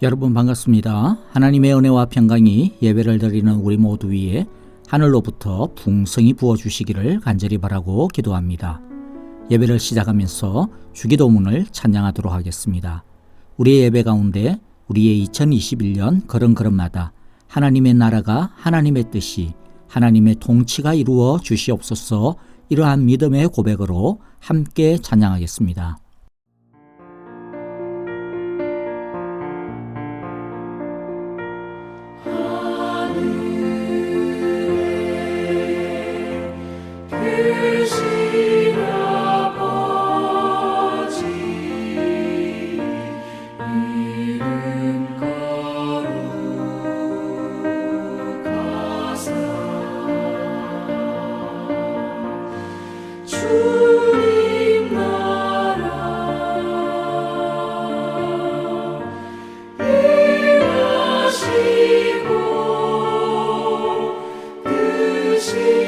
여러분 반갑습니다. 하나님의 은혜와 평강이 예배를 드리는 우리 모두 위에 하늘로부터 풍성히 부어주시기를 간절히 바라고 기도합니다. 예배를 시작하면서 주기도문을 찬양하도록 하겠습니다. 우리의 예배 가운데 우리의 2021년 걸음걸음마다 하나님의 나라가 하나님의 뜻이 하나님의 통치가 이루어 주시옵소서. 이러한 믿음의 고백으로 함께 찬양하겠습니다. 주님 나라 일하시고 뜻이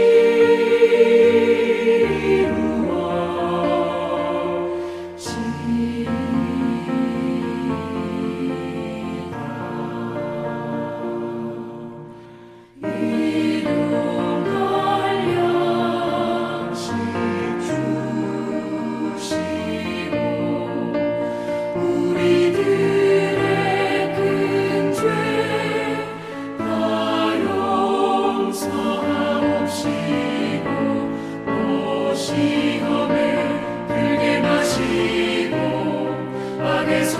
시험에 들게 마시고 악에서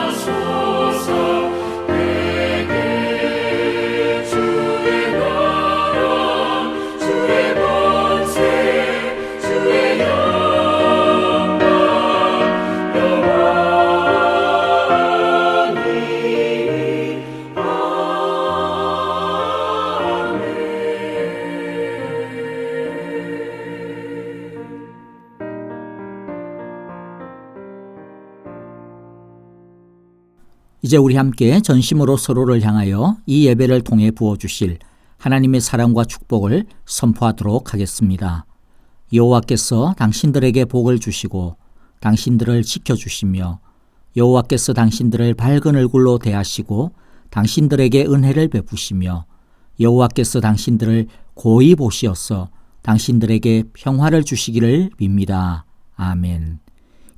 구원하소서. 내게 주의 나라 주의 권세 주의 영광 영원히 이제 우리 함께 전심으로 서로를 향하여 이 예배를 통해 부어주실 하나님의 사랑과 축복을 선포하도록 하겠습니다. 여호와께서 당신들에게 복을 주시고 당신들을 지켜주시며 여호와께서 당신들을 밝은 얼굴로 대하시고 당신들에게 은혜를 베푸시며 여호와께서 당신들을 고이 보시어서 당신들에게 평화를 주시기를 빕니다. 아멘.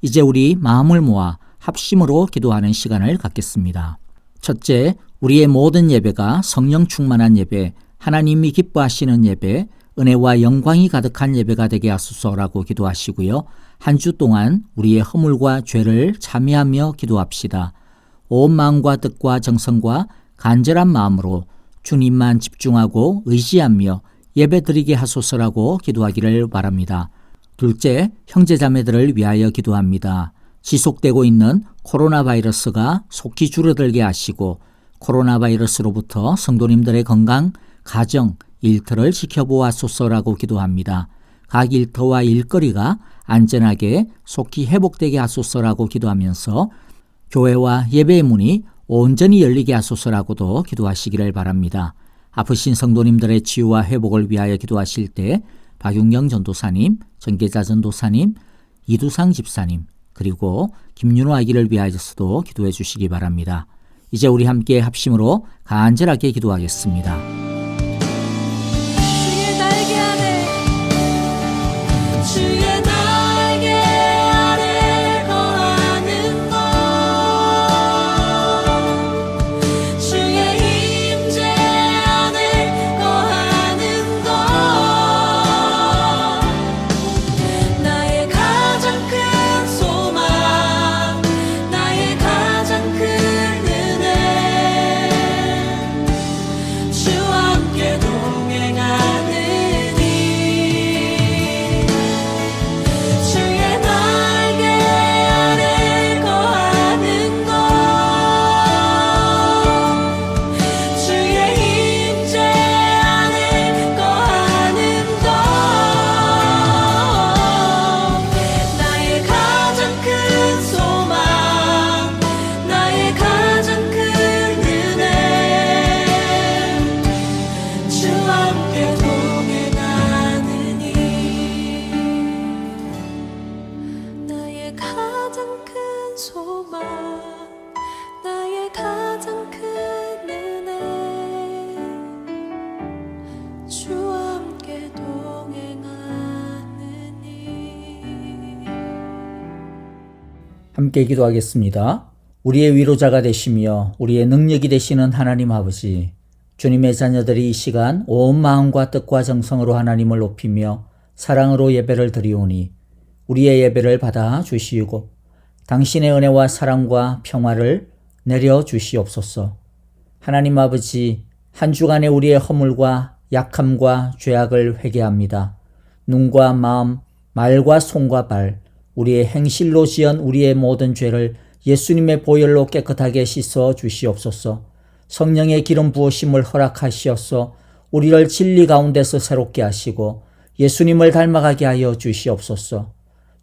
이제 우리 마음을 모아 합심으로 기도하는 시간을 갖겠습니다. 첫째, 우리의 모든 예배가 성령 충만한 예배, 하나님이 기뻐하시는 예배, 은혜와 영광이 가득한 예배가 되게 하소서라고 기도하시고요. 한 주 동안 우리의 허물과 죄를 참회하며 기도합시다. 온 마음과 뜻과 정성과 간절한 마음으로 주님만 집중하고 의지하며 예배드리게 하소서라고 기도하기를 바랍니다. 둘째, 형제자매들을 위하여 기도합니다. 지속되고 있는 코로나 바이러스가 속히 줄어들게 하시고 코로나 바이러스로부터 성도님들의 건강, 가정, 일터를 지켜보았소서라고 기도합니다. 각 일터와 일거리가 안전하게 속히 회복되게 하소서라고 기도하면서 교회와 예배의 문이 온전히 열리게 하소서라고도 기도하시기를 바랍니다. 아프신 성도님들의 치유와 회복을 위하여 기도하실 때 박윤경 전도사님, 정계자 전도사님, 이두상 집사님, 그리고 김윤호 아기를 위하여서도 기도해 주시기 바랍니다. 이제 우리 함께 합심으로 간절하게 기도하겠습니다. 주의 날개 아래 주의 날개 아래 거하는 것 주의 임재 안에 거하는 것 나의 가장 큰 소망 나의 가장 큰 은혜 주 함께 기도하겠습니다. 우리의 위로자가 되시며 우리의 능력이 되시는 하나님 아버지, 주님의 자녀들이 이 시간 온 마음과 뜻과 정성으로 하나님을 높이며 사랑으로 예배를 드리오니 우리의 예배를 받아 주시고 당신의 은혜와 사랑과 평화를 내려 주시옵소서. 하나님 아버지, 한 주간의 우리의 허물과 약함과 죄악을 회개합니다. 눈과 마음, 말과 손과 발, 우리의 행실로 지은 우리의 모든 죄를 예수님의 보혈로 깨끗하게 씻어 주시옵소서. 성령의 기름 부으심을 허락하시어서 우리를 진리 가운데서 새롭게 하시고 예수님을 닮아가게 하여 주시옵소서.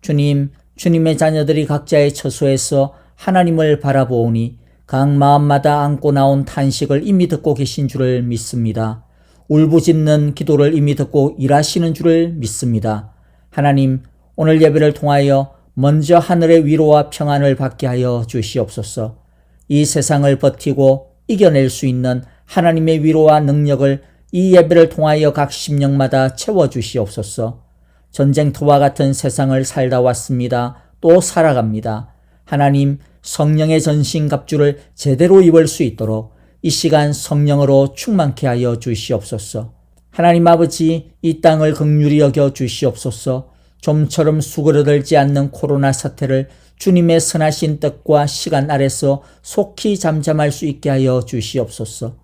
주님, 주님의 자녀들이 각자의 처소에서 하나님을 바라보오니 각 마음마다 안고 나온 탄식을 이미 듣고 계신 줄을 믿습니다. 울부짖는 기도를 이미 듣고 일하시는 줄을 믿습니다. 하나님, 오늘 예배를 통하여 먼저 하늘의 위로와 평안을 받게 하여 주시옵소서. 이 세상을 버티고 이겨낼 수 있는 하나님의 위로와 능력을 이 예배를 통하여 각 심령마다 채워주시옵소서. 전쟁터와 같은 세상을 살다 왔습니다. 또 살아갑니다. 하나님, 성령의 전신갑주를 제대로 입을 수 있도록 이 시간 성령으로 충만케 하여 주시옵소서. 하나님 아버지, 이 땅을 긍휼히 여겨 주시옵소서. 좀처럼 수그러들지 않는 코로나 사태를 주님의 선하신 뜻과 시간 아래서 속히 잠잠할 수 있게 하여 주시옵소서.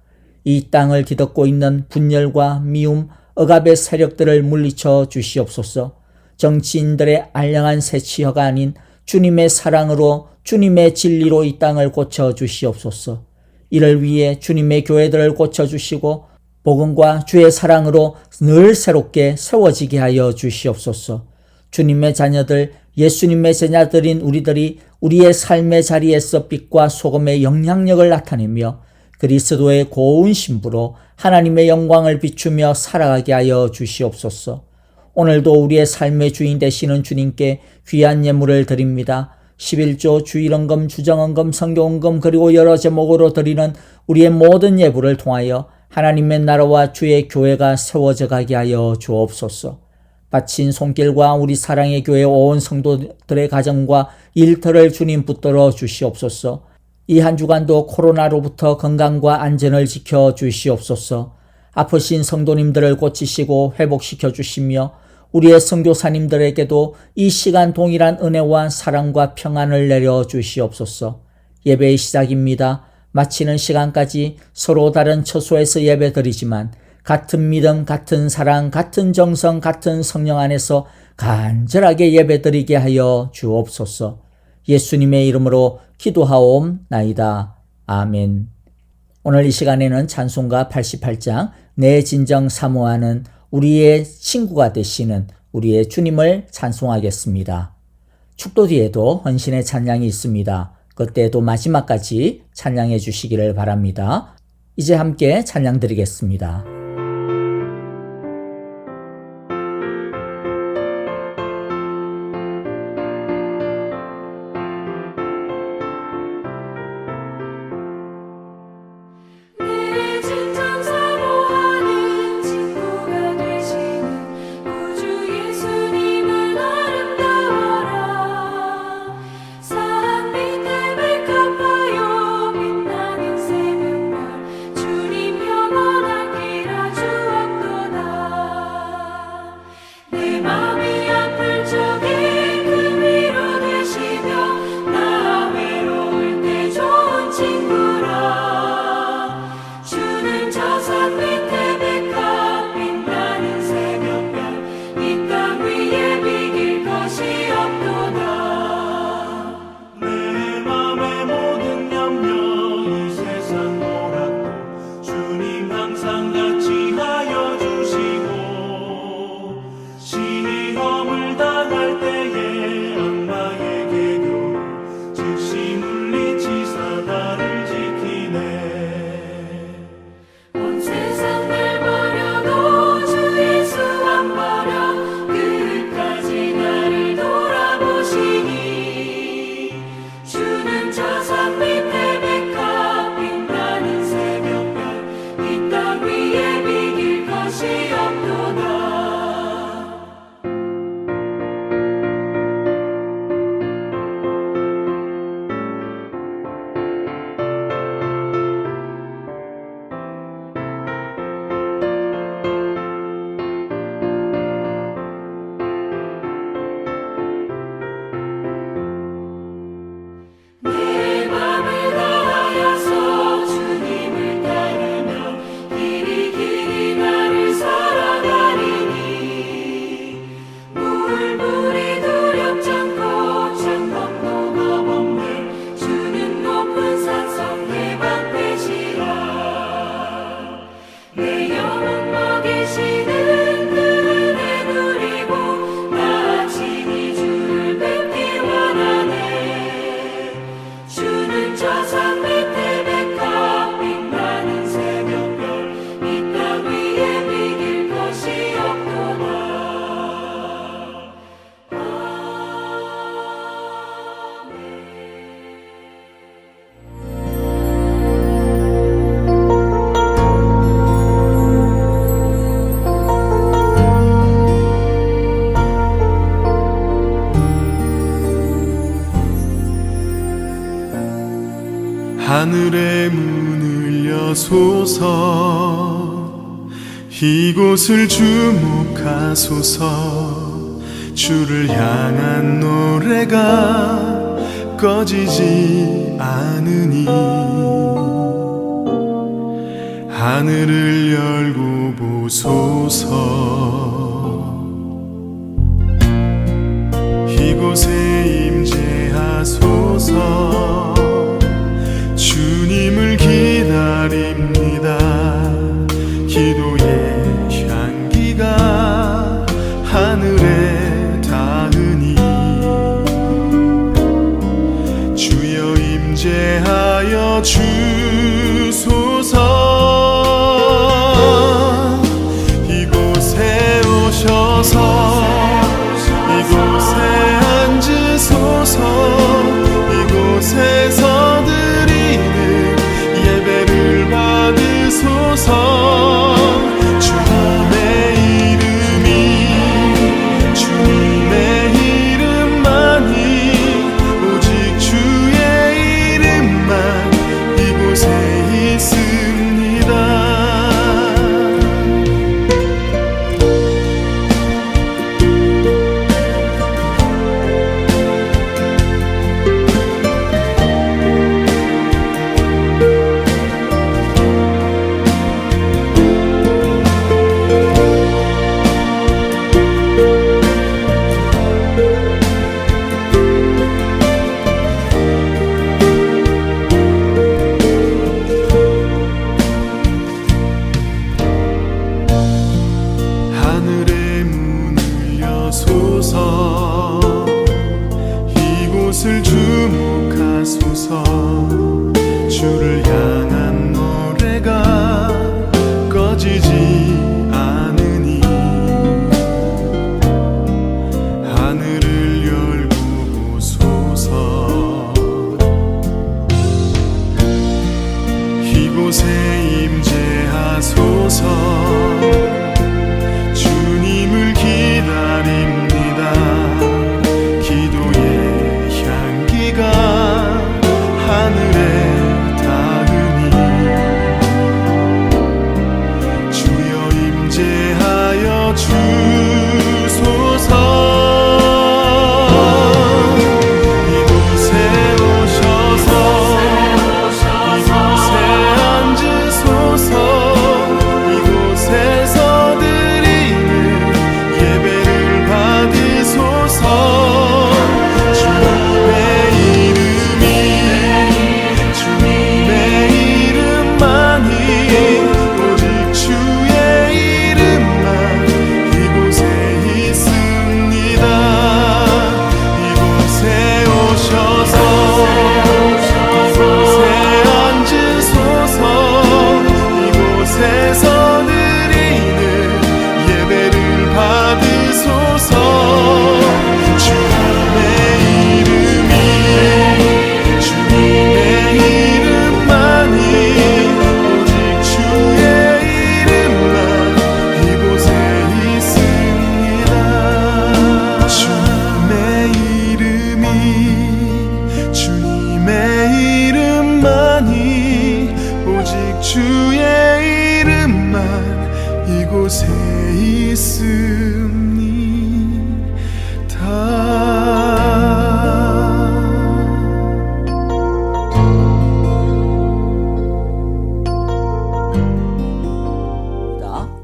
이 땅을 뒤덮고 있는 분열과 미움, 억압의 세력들을 물리쳐 주시옵소서. 정치인들의 알량한 새치혀가 아닌 주님의 사랑으로 주님의 진리로 이 땅을 고쳐 주시옵소서. 이를 위해 주님의 교회들을 고쳐주시고 복음과 주의 사랑으로 늘 새롭게 세워지게 하여 주시옵소서. 주님의 자녀들, 예수님의 제자들인 우리들이 우리의 삶의 자리에서 빛과 소금의 영향력을 나타내며 그리스도의 고운 신부로 하나님의 영광을 비추며 살아가게 하여 주시옵소서. 오늘도 우리의 삶의 주인 되시는 주님께 귀한 예물을 드립니다. 11조, 주일헌금, 주정헌금, 성교헌금 그리고 여러 제목으로 드리는 우리의 모든 예물을 통하여 하나님의 나라와 주의 교회가 세워져 가게 하여 주옵소서. 바친 손길과 우리 사랑의 교회 온 성도들의 가정과 일터를 주님 붙들어 주시옵소서. 이 한 주간도 코로나로부터 건강과 안전을 지켜 주시옵소서. 아프신 성도님들을 고치시고 회복시켜 주시며 우리의 선교사님들에게도 이 시간 동일한 은혜와 사랑과 평안을 내려 주시옵소서. 예배의 시작입니다. 마치는 시간까지 서로 다른 처소에서 예배드리지만 같은 믿음, 같은 사랑, 같은 정성, 같은 성령 안에서 간절하게 예배드리게 하여 주옵소서. 예수님의 이름으로 기도하옵나이다. 아멘. 오늘 이 시간에는 찬송가 88장 내 진정 사모하는 우리의 친구가 되시는 우리의 주님을 찬송하겠습니다. 축도 뒤에도 헌신의 찬양이 있습니다. 그때도 마지막까지 찬양해 주시기를 바랍니다. 이제 함께 찬양 드리겠습니다. 내 진정 사모하는 친구가 되시는 구주 예수님은 아름다워라. 산 밑에 맥합하여 빛나는 새벽별 주님 영원한 길 일어나소서. 이곳을 주목하소서. 주를 향한 노래가 꺼지지 않으니 하늘을 열고 보소서. 이곳에 임재하소서. 주님을 기다립니다. 기도의 향기가 하늘에 닿으니 주여 임재하여 주소서. 이곳에 오셔서 이곳에 앉으소서. 이곳에서 드리는 예배를 받으소서. 주님의 이름이 주님의 이름만이 오직 주의 이름만 이곳에 있습니다. 하늘의 문을 여소서. 이곳을 주목하소서. 주를 향한 노래가 꺼지지 않으니 하늘을 열고 보소서. 이곳에 임재하소서. 주님을 기다립니다. 기도의 향기가 하늘에 닿으니 주여 임재하여 주소서. 이곳에 오셔서 이곳에 앉으소서. 이곳에서 드리는 예배를 받으소서. 주님의 이름이 주님의 이름만이 오직 주의 이름만 이곳에 있습니다. 이곳에 오셔서 이곳에 앉으소서. 이곳에서 드리는 예배를 받으소서. 주님의 이름이 주님의 이름만이 오직 주의 이름만 이곳에 있습니다. 주님의 이름이 주님의 이름만이 오직 주의 이름만 이곳에 있습니다.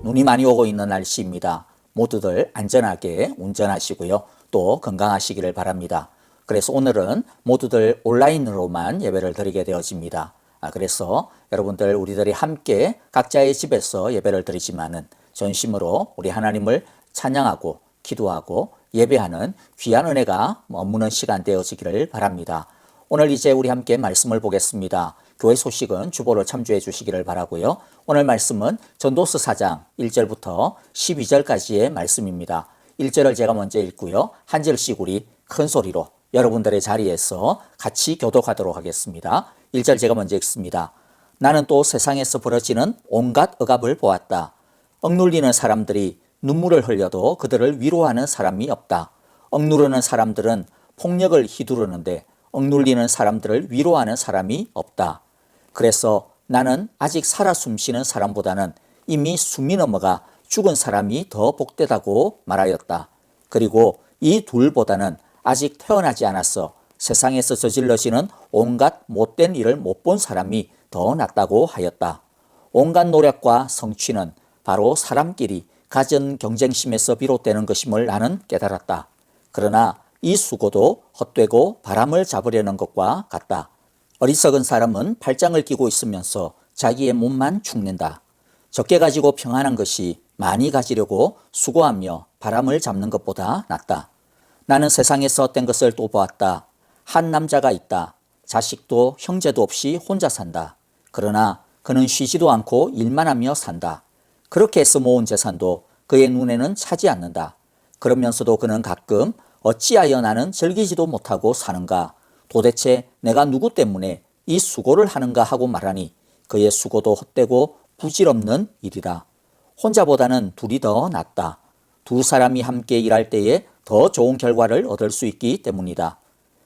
눈이 많이 오고 있는 날씨입니다. 모두들 안전하게 운전하시고요. 또 건강하시기를 바랍니다. 그래서 오늘은 모두들 온라인으로만 예배를 드리게 되어집니다. 그래서 여러분들 우리들이 함께 각자의 집에서 예배를 드리지만은 전심으로 우리 하나님을 찬양하고 기도하고 예배하는 귀한 은혜가 머무는 시간 되어지기를 바랍니다. 오늘 이제 우리 함께 말씀을 보겠습니다. 교회 소식은 주보를 참조해 주시기를 바라고요. 오늘 말씀은 전도서 4장 1절부터 12절까지의 말씀입니다. 1절을 제가 먼저 읽고요. 한 절씩 우리 큰 소리로 여러분들의 자리에서 같이 교독하도록 하겠습니다. 1절 제가 먼저 읽습니다. 나는 또 세상에서 벌어지는 온갖 억압을 보았다. 억눌리는 사람들이 눈물을 흘려도 그들을 위로하는 사람이 없다. 억누르는 사람들은 폭력을 휘두르는데 억눌리는 사람들을 위로하는 사람이 없다. 그래서 나는 아직 살아 숨쉬는 사람보다는 이미 숨이 넘어가 죽은 사람이 더 복되다고 말하였다. 그리고 이 둘보다는 아직 태어나지 않았어 세상에서 저질러지는 온갖 못된 일을 못 본 사람이 더 낫다고 하였다. 온갖 노력과 성취는 바로 사람끼리 가진 경쟁심에서 비롯되는 것임을 나는 깨달았다. 그러나 이 수고도 헛되고 바람을 잡으려는 것과 같다. 어리석은 사람은 팔짱을 끼고 있으면서 자기의 몸만 축낸다. 적게 가지고 평안한 것이 많이 가지려고 수고하며 바람을 잡는 것보다 낫다. 나는 세상에서 헛된 것을 또 보았다. 한 남자가 있다. 자식도 형제도 없이 혼자 산다. 그러나 그는 쉬지도 않고 일만 하며 산다. 그렇게 해서 모은 재산도 그의 눈에는 차지 않는다. 그러면서도 그는 가끔 어찌하여 나는 즐기지도 못하고 사는가? 도대체 내가 누구 때문에 이 수고를 하는가 하고 말하니 그의 수고도 헛되고 부질없는 일이다. 혼자보다는 둘이 더 낫다. 두 사람이 함께 일할 때에 더 좋은 결과를 얻을 수 있기 때문이다.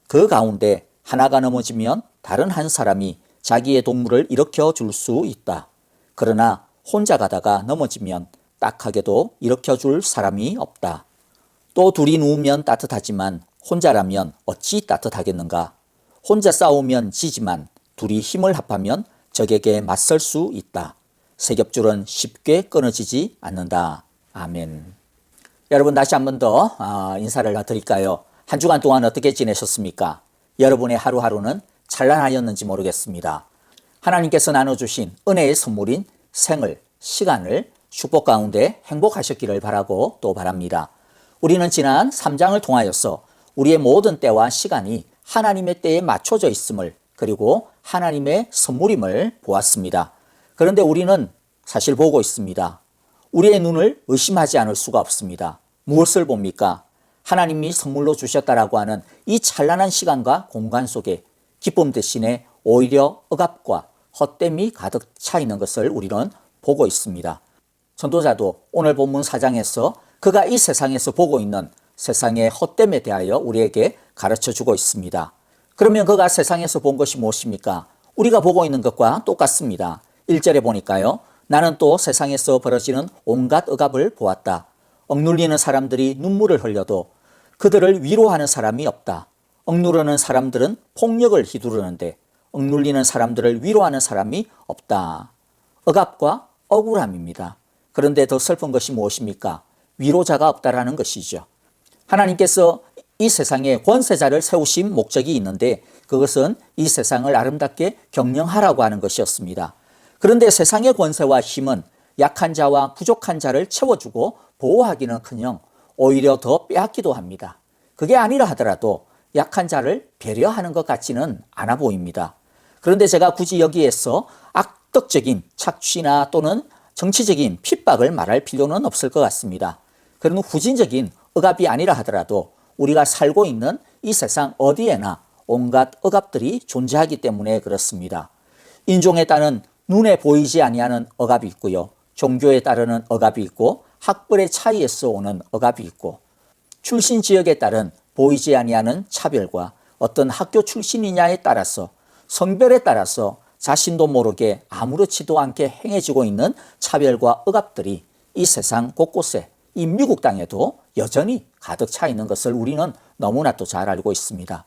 그 가운데 하나가 넘어지면 다른 한 사람이 자기의 동물을 일으켜 줄 수 있다. 그러나 혼자 가다가 넘어지면 딱하게도 일으켜 줄 사람이 없다. 또 둘이 누우면 따뜻하지만 혼자라면 어찌 따뜻하겠는가? 혼자 싸우면 지지만 둘이 힘을 합하면 적에게 맞설 수 있다. 세겹줄은 쉽게 끊어지지 않는다. 아멘. 여러분 다시 한 번 더 인사를 드릴까요? 한 주간 동안 어떻게 지내셨습니까? 여러분의 하루하루는 찬란하였는지 모르겠습니다. 하나님께서 나눠주신 은혜의 선물인 생을, 시간을 축복 가운데 행복하셨기를 바라고 또 바랍니다. 우리는 지난 3장을 통하여서 우리의 모든 때와 시간이 하나님의 때에 맞춰져 있음을 그리고 하나님의 선물임을 보았습니다. 그런데 우리는 사실 보고 있습니다. 우리의 눈을 의심하지 않을 수가 없습니다. 무엇을 봅니까? 하나님이 선물로 주셨다라고 하는 이 찬란한 시간과 공간 속에 기쁨 대신에 오히려 억압과 헛됨이 가득 차 있는 것을 우리는 보고 있습니다. 전도자도 오늘 본문 4장에서 그가 이 세상에서 보고 있는 세상의 헛됨에 대하여 우리에게 가르쳐 주고 있습니다. 그러면 그가 세상에서 본 것이 무엇입니까? 우리가 보고 있는 것과 똑같습니다. 1절에 보니까요. 나는 또 세상에서 벌어지는 온갖 억압을 보았다. 억눌리는 사람들이 눈물을 흘려도 그들을 위로하는 사람이 없다. 억누르는 사람들은 폭력을 휘두르는데 억눌리는 사람들을 위로하는 사람이 없다. 억압과 억울함입니다. 그런데 더 슬픈 것이 무엇입니까? 위로자가 없다라는 것이죠. 하나님께서 이 세상에 권세자를 세우신 목적이 있는데 그것은 이 세상을 아름답게 경영하라고 하는 것이었습니다. 그런데 세상의 권세와 힘은 약한 자와 부족한 자를 채워주고 보호하기는커녕 오히려 더 빼앗기도 합니다. 그게 아니라 하더라도 약한 자를 배려하는 것 같지는 않아 보입니다. 그런데 제가 굳이 여기에서 악덕적인 착취나 또는 정치적인 핍박을 말할 필요는 없을 것 같습니다. 그런 후진적인 억압이 아니라 하더라도 우리가 살고 있는 이 세상 어디에나 온갖 억압들이 존재하기 때문에 그렇습니다. 인종에 따른 눈에 보이지 아니하는 억압이 있고요. 종교에 따르는 억압이 있고 학벌의 차이에서 오는 억압이 있고 출신 지역에 따른 보이지 아니하는 차별과 어떤 학교 출신이냐에 따라서 성별에 따라서 자신도 모르게 아무렇지도 않게 행해지고 있는 차별과 억압들이 이 세상 곳곳에 이 미국 땅에도 여전히 가득 차 있는 것을 우리는 너무나도 잘 알고 있습니다.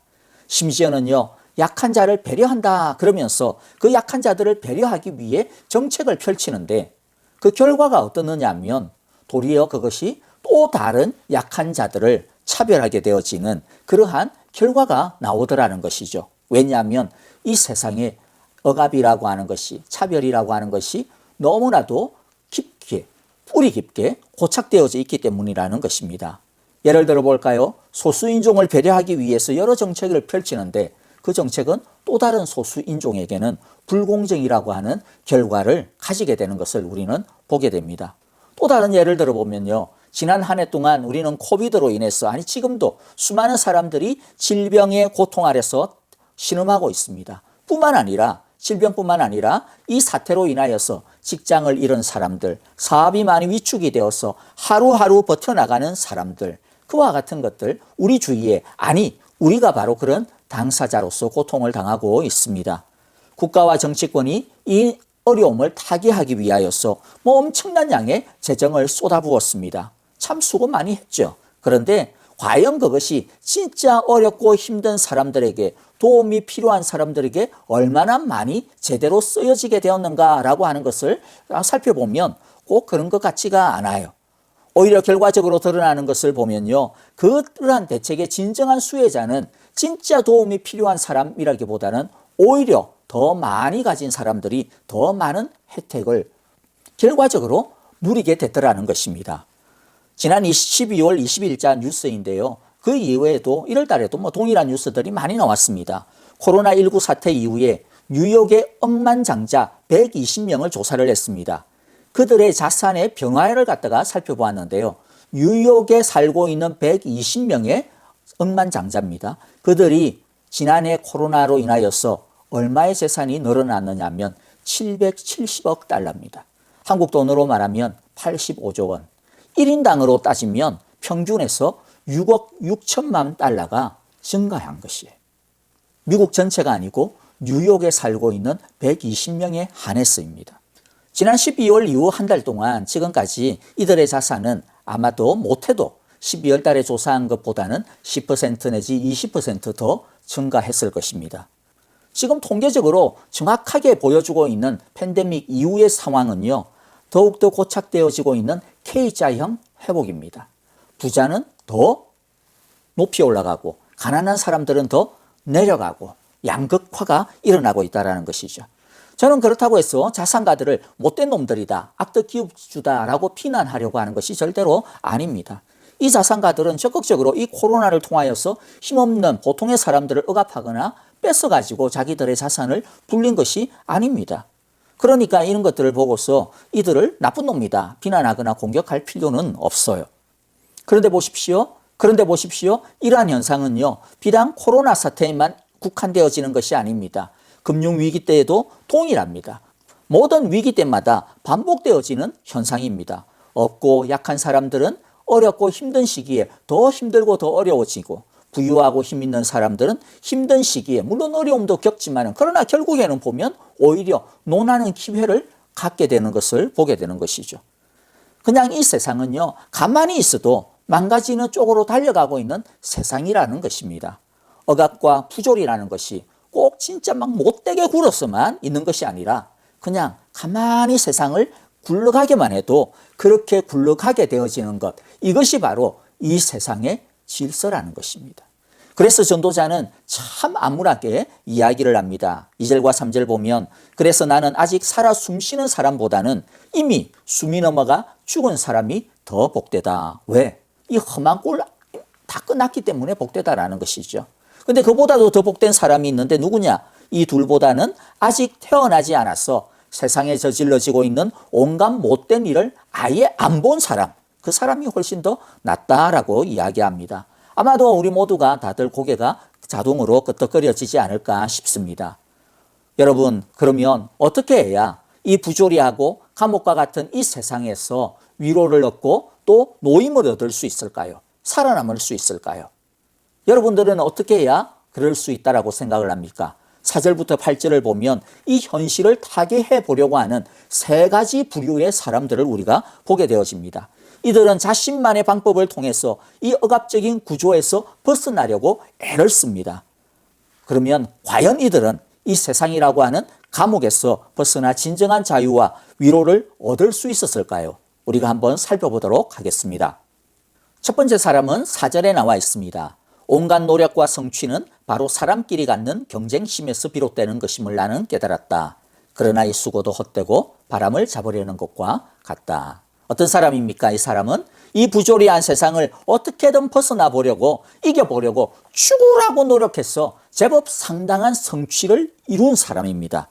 심지어는요. 약한 자를 배려한다 그러면서 그 약한 자들을 배려하기 위해 정책을 펼치는데 그 결과가 어떻느냐 하면 도리어 그것이 또 다른 약한 자들을 차별하게 되어지는 그러한 결과가 나오더라는 것이죠. 왜냐하면 이 세상에 억압이라고 하는 것이 차별이라고 하는 것이 너무나도 깊게 뿌리 깊게 고착되어져 있기 때문이라는 것입니다. 예를 들어 볼까요? 소수인종을 배려하기 위해서 여러 정책을 펼치는데 그 정책은 또 다른 소수인종에게는 불공정이라고 하는 결과를 가지게 되는 것을 우리는 보게 됩니다. 또 다른 예를 들어 보면요. 지난 한 해 동안 우리는 코비드로 인해서 지금도 수많은 사람들이 질병의 고통 아래서 신음하고 있습니다. 질병뿐만 아니라 이 사태로 인하여서 직장을 잃은 사람들, 사업이 많이 위축이 되어서 하루하루 버텨나가는 사람들, 그와 같은 것들 우리 주위에 우리가 바로 그런 당사자로서 고통을 당하고 있습니다. 국가와 정치권이 이 어려움을 타개하기 위하여서 엄청난 양의 재정을 쏟아부었습니다. 참 수고 많이 했죠. 그런데 과연 그것이 진짜 어렵고 힘든 사람들에게, 도움이 필요한 사람들에게 얼마나 많이 제대로 쓰여지게 되었는가라고 하는 것을 살펴보면 꼭 그런 것 같지가 않아요. 오히려 결과적으로 드러나는 것을 보면요, 그러한 대책의 진정한 수혜자는 진짜 도움이 필요한 사람이라기보다는 오히려 더 많이 가진 사람들이 더 많은 혜택을 결과적으로 누리게 됐더라는 것입니다. 지난 12월 20일자 뉴스인데요. 그 이후에도 1월 달에도 동일한 뉴스들이 많이 나왔습니다. 코로나19 사태 이후에 뉴욕의 억만장자 120명을 조사를 했습니다. 그들의 자산의 변화를 갖다가 살펴보았는데요. 뉴욕에 살고 있는 120명의 억만장자입니다. 그들이 지난해 코로나로 인하여서 얼마의 재산이 늘어났느냐 하면 770억 달러입니다. 한국 돈으로 말하면 85조 원. 1인당으로 따지면 평균에서 6억 6천만 달러가 증가한 것이에요. 미국 전체가 아니고 뉴욕에 살고 있는 120명에 한해서입니다. 지난 12월 이후 한 달 동안 지금까지 이들의 자산은 아마도 못해도 12월 달에 조사한 것보다는 10% 내지 20% 증가했을 것입니다. 지금 통계적으로 정확하게 보여주고 있는 팬데믹 이후의 상황은요, 더욱더 고착되어지고 있는 K자형 회복입니다. 부자는 더 높이 올라가고 가난한 사람들은 더 내려가고 양극화가 일어나고 있다는 것이죠. 저는 그렇다고 해서 자산가들을 못된 놈들이다, 악덕 기업주다라고 비난하려고 하는 것이 절대로 아닙니다. 이 자산가들은 적극적으로 이 코로나를 통하여서 힘없는 보통의 사람들을 억압하거나 뺏어가지고 자기들의 자산을 불린 것이 아닙니다. 그러니까 이런 것들을 보고서 이들을 나쁜 놈이다 비난하거나 공격할 필요는 없어요. 그런데 보십시오. 이러한 현상은요, 비단 코로나 사태에만 국한되어지는 것이 아닙니다. 금융위기 때에도 동일합니다. 모든 위기 때마다 반복되어지는 현상입니다. 없고 약한 사람들은 어렵고 힘든 시기에 더 힘들고 더 어려워지고, 부유하고 힘 있는 사람들은 힘든 시기에 물론 어려움도 겪지만 그러나 결국에는 보면 오히려 논하는 기회를 갖게 되는 것을 보게 되는 것이죠. 그냥 이 세상은요, 가만히 있어도 망가지는 쪽으로 달려가고 있는 세상이라는 것입니다. 억압과 부조리라는 것이 꼭 진짜 막 못되게 굴어서만 있는 것이 아니라 그냥 가만히 세상을 굴러가게만 해도 그렇게 굴러가게 되어지는 것, 이것이 바로 이 세상의 질서라는 것입니다. 그래서 전도자는 참 암울하게 이야기를 합니다. 2절과 3절 보면, 그래서 나는 아직 살아 숨쉬는 사람보다는 이미 숨이 넘어가 죽은 사람이 더 복되다. 왜? 이 험한 꼴 다 끝났기 때문에 복되다라는 것이죠. 근데 그보다도 더 복된 사람이 있는데 누구냐? 이 둘보다는 아직 태어나지 않아서 세상에 저질러지고 있는 온갖 못된 일을 아예 안 본 사람, 그 사람이 훨씬 더 낫다라고 이야기합니다. 아마도 우리 모두가 다들 고개가 자동으로 끄덕거려지지 않을까 싶습니다. 여러분, 그러면 어떻게 해야 이 부조리하고 감옥과 같은 이 세상에서 위로를 얻고 또 노임을 얻을 수 있을까요? 살아남을 수 있을까요? 여러분들은 어떻게 해야 그럴 수 있다라고 생각을 합니까? 4절부터 8절을 보면 이 현실을 타개해 보려고 하는 세 가지 부류의 사람들을 우리가 보게 되어집니다. 이들은 자신만의 방법을 통해서 이 억압적인 구조에서 벗어나려고 애를 씁니다. 그러면 과연 이들은 이 세상이라고 하는 감옥에서 벗어나 진정한 자유와 위로를 얻을 수 있었을까요? 우리가 한번 살펴보도록 하겠습니다. 첫 번째 사람은 4절에 나와 있습니다. 온갖 노력과 성취는 바로 사람끼리 갖는 경쟁심에서 비롯되는 것임을 나는 깨달았다. 그러나 이 수고도 헛되고 바람을 잡으려는 것과 같다. 어떤 사람입니까? 이 사람은 이 부조리한 세상을 어떻게든 벗어나 보려고, 이겨보려고 죽으라고 노력해서 제법 상당한 성취를 이룬 사람입니다.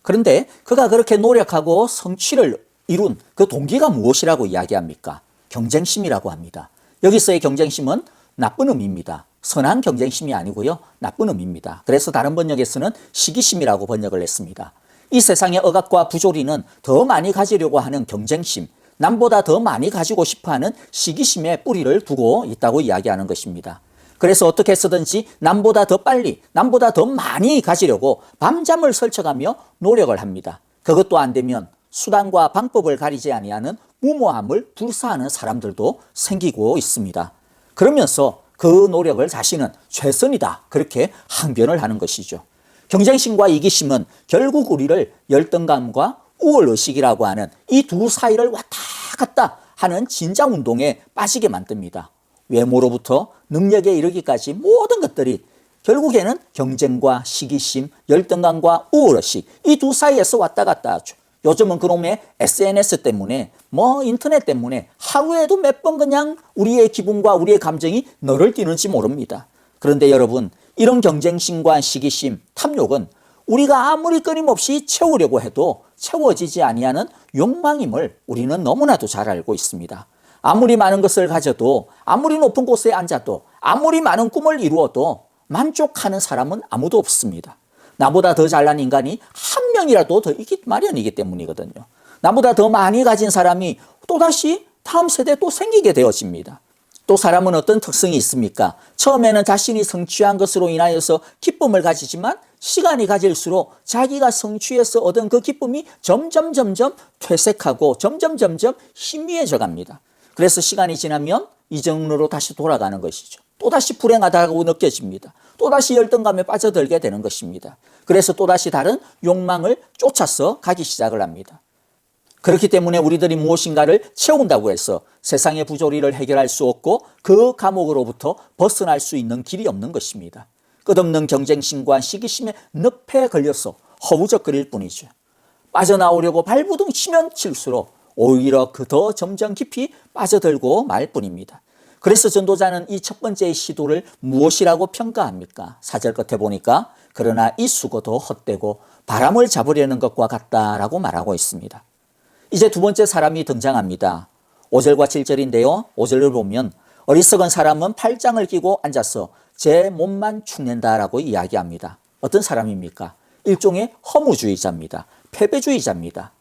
그런데 그가 그렇게 노력하고 성취를 이룬 그 동기가 무엇이라고 이야기합니까? 경쟁심이라고 합니다. 여기서의 경쟁심은 나쁜 의미입니다. 선한 경쟁심이 아니고요, 나쁜 의미입니다. 그래서 다른 번역에서는 시기심이라고 번역을 했습니다. 이 세상의 억압과 부조리는 더 많이 가지려고 하는 경쟁심, 남보다 더 많이 가지고 싶어하는 시기심에 뿌리를 두고 있다고 이야기하는 것입니다. 그래서 어떻게 해서든지 남보다 더 빨리, 남보다 더 많이 가지려고 밤잠을 설쳐가며 노력을 합니다. 그것도 안 되면 수단과 방법을 가리지 아니하는 무모함을 불사하는 사람들도 생기고 있습니다. 그러면서 그 노력을 자신은 최선이다, 그렇게 항변을 하는 것이죠. 경쟁심과 이기심은 결국 우리를 열등감과 우월의식이라고 하는 이 두 사이를 왔다 갔다 하는 진자운동에 빠지게 만듭니다. 외모로부터 능력에 이르기까지 모든 것들이 결국에는 경쟁과 시기심, 열등감과 우월의식, 이 두 사이에서 왔다 갔다 하죠. 요즘은 그놈의 SNS 때문에 인터넷 때문에 하루에도 몇 번 그냥 우리의 기분과 우리의 감정이 너를 뛰는지 모릅니다. 그런데 여러분, 이런 경쟁심과 시기심, 탐욕은 우리가 아무리 끊임없이 채우려고 해도 채워지지 아니하는 욕망임을 우리는 너무나도 잘 알고 있습니다. 아무리 많은 것을 가져도, 아무리 높은 곳에 앉아도, 아무리 많은 꿈을 이루어도 만족하는 사람은 아무도 없습니다. 나보다 더 잘난 인간이 한 명이라도 더 있기 마련이기 때문이거든요. 나보다 더 많이 가진 사람이 또다시 다음 세대에 또 생기게 되어집니다. 또 사람은 어떤 특성이 있습니까? 처음에는 자신이 성취한 것으로 인하여서 기쁨을 가지지만 시간이 가질수록 자기가 성취해서 얻은 그 기쁨이 점점 퇴색하고 점점 희미해져 갑니다. 그래서 시간이 지나면 이전으로 다시 돌아가는 것이죠. 또다시 불행하다고 느껴집니다. 또다시 열등감에 빠져들게 되는 것입니다. 그래서 또다시 다른 욕망을 쫓아서 가기 시작을 합니다. 그렇기 때문에 우리들이 무엇인가를 채운다고 해서 세상의 부조리를 해결할 수 없고 그 감옥으로부터 벗어날 수 있는 길이 없는 것입니다. 끝없는 경쟁심과 시기심의 늪에 걸려서 허우적거릴 뿐이죠. 빠져나오려고 발부둥 치면 칠수록 오히려 그 더 점점 깊이 빠져들고 말 뿐입니다. 그래서 전도자는 이 첫 번째의 시도를 무엇이라고 평가합니까? 4절 끝에 보니까 그러나 이 수고도 헛되고 바람을 잡으려는 것과 같다라고 말하고 있습니다. 이제 두 번째 사람이 등장합니다. 5절과 7절인데요. 5절을 보면 어리석은 사람은 팔짱을 끼고 앉아서 제 몸만 축낸다라고 이야기합니다. 어떤 사람입니까? 일종의 허무주의자입니다. 패배주의자입니다.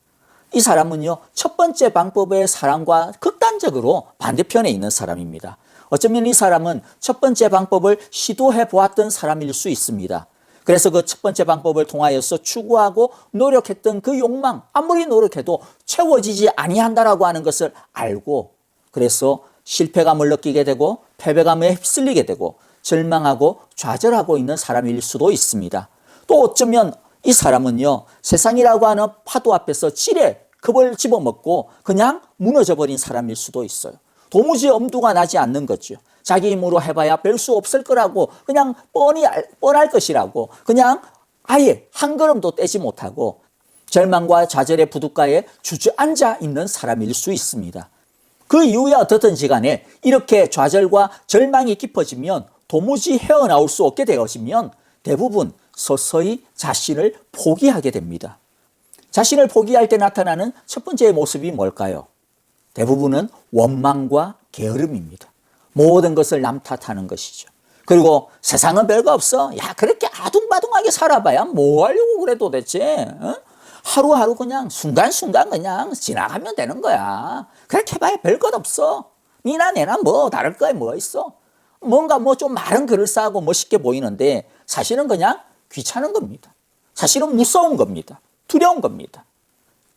이 사람은요, 첫 번째 방법의 사람과 극단적으로 반대편에 있는 사람입니다. 어쩌면 이 사람은 첫 번째 방법을 시도해 보았던 사람일 수 있습니다. 그래서 그 첫 번째 방법을 통하여서 추구하고 노력했던 그 욕망, 아무리 노력해도 채워지지 아니한다라고 하는 것을 알고, 그래서 실패감을 느끼게 되고 패배감에 휩쓸리게 되고 절망하고 좌절하고 있는 사람일 수도 있습니다. 또 어쩌면 이 사람은요, 세상이라고 하는 파도 앞에서 지레 겁을 집어먹고 그냥 무너져버린 사람일 수도 있어요. 도무지 엄두가 나지 않는 거죠. 자기 힘으로 해봐야 별 수 없을 거라고, 그냥 뻔할 것이라고, 그냥 아예 한 걸음도 떼지 못하고 절망과 좌절의 부둣가에 주저앉아 있는 사람일 수 있습니다. 그 이후에 어떻든지 간에 이렇게 좌절과 절망이 깊어지면, 도무지 헤어나올 수 없게 되어지면 대부분 서서히 자신을 포기하게 됩니다. 자신을 포기할 때 나타나는 첫 번째의 모습이 뭘까요? 대부분은 원망과 게으름입니다. 모든 것을 남 탓하는 것이죠. 그리고 세상은 별거 없어. 야, 그렇게 아둥바둥하게 살아봐야 뭐 하려고 그래 도대체? 어? 하루하루 그냥 순간순간 그냥 지나가면 되는 거야. 그렇게 해봐야 별것 없어. 니나 내나 뭐 다를 거야 뭐 있어. 뭔가 좀 말은 그럴싸하고 멋있게 보이는데 사실은 그냥 귀찮은 겁니다. 사실은 무서운 겁니다. 두려운 겁니다.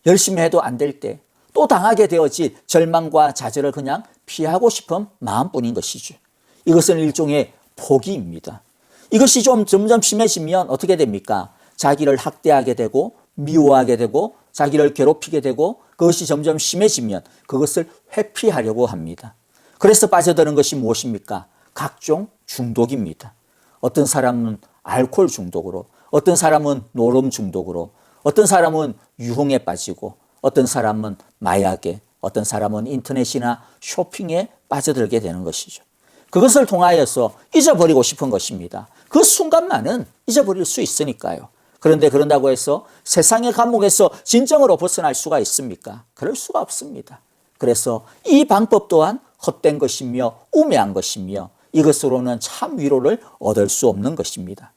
열심히 해도 안 될 때 또 당하게 되어질 절망과 좌절을 그냥 피하고 싶은 마음뿐인 것이죠. 이것은 일종의 포기입니다. 이것이 좀 점점 심해지면 어떻게 됩니까? 자기를 학대하게 되고 미워하게 되고 자기를 괴롭히게 되고 그것이 점점 심해지면 그것을 회피하려고 합니다. 그래서 빠져드는 것이 무엇입니까? 각종 중독입니다. 어떤 사람은 알코올 중독으로, 어떤 사람은 노름 중독으로, 어떤 사람은 유흥에 빠지고, 어떤 사람은 마약에, 어떤 사람은 인터넷이나 쇼핑에 빠져들게 되는 것이죠. 그것을 통하여서 잊어버리고 싶은 것입니다. 그 순간만은 잊어버릴 수 있으니까요. 그런데 그런다고 해서 세상의 감옥에서 진정으로 벗어날 수가 있습니까? 그럴 수가 없습니다. 그래서 이 방법 또한 헛된 것이며 우매한 것이며 이것으로는 참 위로를 얻을 수 없는 것입니다.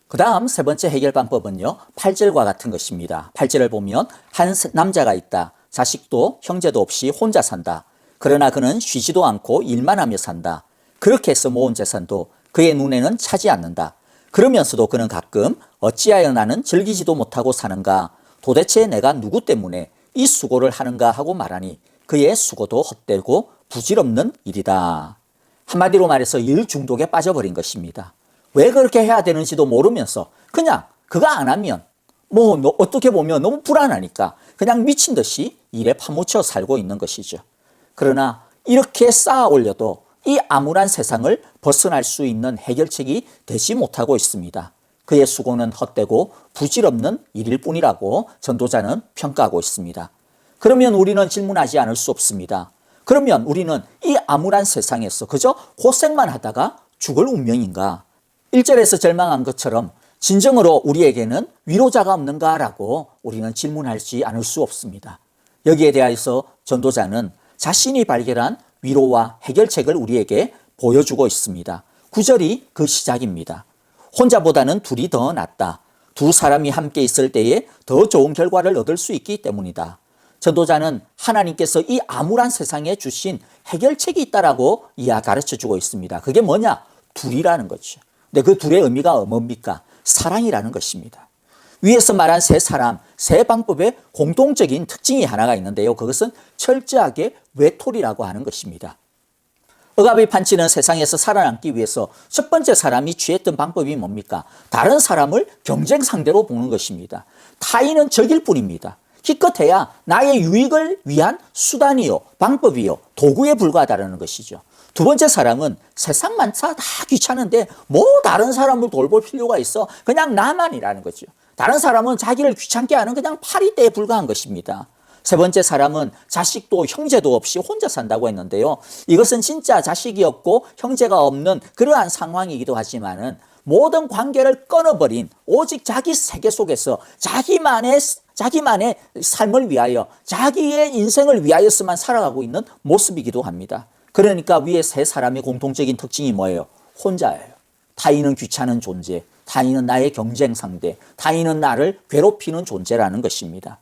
그 다음 세 번째 해결 방법은요, 8절과 같은 것입니다. 8절을 보면 한 남자가 있다. 자식도 형제도 없이 혼자 산다. 그러나 그는 쉬지도 않고 일만 하며 산다. 그렇게 해서 모은 재산도 그의 눈에는 차지 않는다. 그러면서도 그는 가끔 어찌하여 나는 즐기지도 못하고 사는가? 도대체 내가 누구 때문에 이 수고를 하는가 하고 말하니 그의 수고도 헛되고 부질없는 일이다. 한마디로 말해서 일 중독에 빠져버린 것입니다. 왜 그렇게 해야 되는지도 모르면서 그냥 그거 안 하면 어떻게 보면 너무 불안하니까 그냥 미친 듯이 일에 파묻혀 살고 있는 것이죠. 그러나 이렇게 쌓아 올려도 이 암울한 세상을 벗어날 수 있는 해결책이 되지 못하고 있습니다. 그의 수고는 헛되고 부질없는 일일 뿐이라고 전도자는 평가하고 있습니다. 그러면 우리는 질문하지 않을 수 없습니다. 그러면 우리는 이 암울한 세상에서 그저 고생만 하다가 죽을 운명인가? 1절에서 절망한 것처럼 진정으로 우리에게는 위로자가 없는가라고 우리는 질문하지 않을 수 없습니다. 여기에 대해서 전도자는 자신이 발견한 위로와 해결책을 우리에게 보여주고 있습니다. 9절이 그 시작입니다. 혼자보다는 둘이 더 낫다. 두 사람이 함께 있을 때에 더 좋은 결과를 얻을 수 있기 때문이다. 전도자는 하나님께서 이 암울한 세상에 주신 해결책이 있다라고 가르쳐주고 있습니다. 그게 뭐냐? 둘이라는 거죠. 근데 그 둘의 의미가 뭡니까? 사랑이라는 것입니다. 위에서 말한 세 사람, 세 방법의 공통적인 특징이 하나가 있는데요. 그것은 철저하게 외톨이라고 하는 것입니다. 억압이 판치는 세상에서 살아남기 위해서 첫 번째 사람이 취했던 방법이 뭡니까? 다른 사람을 경쟁 상대로 보는 것입니다. 타인은 적일 뿐입니다. 기껏해야 나의 유익을 위한 수단이요, 방법이요, 도구에 불과하다는 것이죠. 두 번째 사람은 세상만사 다 귀찮은데 다른 사람을 돌볼 필요가 있어. 그냥 나만이라는 거죠. 다른 사람은 자기를 귀찮게 하는 그냥 파리떼에 불과한 것입니다. 세 번째 사람은 자식도 형제도 없이 혼자 산다고 했는데요. 이것은 진짜 자식이 없고 형제가 없는 그러한 상황이기도 하지만은 모든 관계를 끊어버린 오직 자기 세계 속에서 자기만의 삶을 위하여 자기의 인생을 위하여서만 살아가고 있는 모습이기도 합니다. 그러니까 위에 세 사람의 공통적인 특징이 뭐예요? 혼자예요. 타인은 귀찮은 존재, 타인은 나의 경쟁 상대, 타인은 나를 괴롭히는 존재라는 것입니다.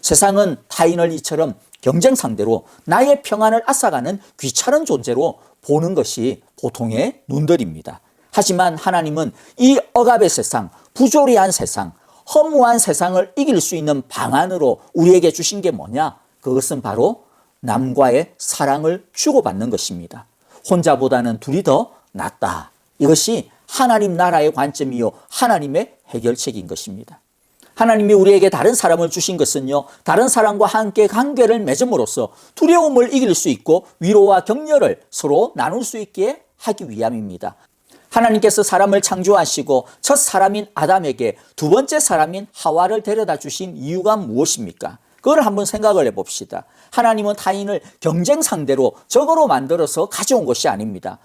세상은 타인을 이처럼 경쟁 상대로 나의 평안을 앗아가는 귀찮은 존재로 보는 것이 보통의 눈들입니다. 하지만 하나님은 이 억압의 세상, 부조리한 세상, 허무한 세상을 이길 수 있는 방안으로 우리에게 주신 게 뭐냐? 그것은 바로 남과의 사랑을 주고받는 것입니다. 혼자보다는 둘이 더 낫다. 이것이 하나님 나라의 관점이요, 하나님의 해결책인 것입니다. 하나님이 우리에게 다른 사람을 주신 것은요, 다른 사람과 함께 관계를 맺음으로써 두려움을 이길 수 있고 위로와 격려를 서로 나눌 수 있게 하기 위함입니다. 하나님께서 사람을 창조하시고 첫 사람인 아담에게 두 번째 사람인 하와를 데려다 주신 이유가 무엇입니까? 그걸 한번 생각을 해봅시다. 하나님은 타인을 경쟁 상대로 적으로 만들어서 가져온 것이 아닙니다.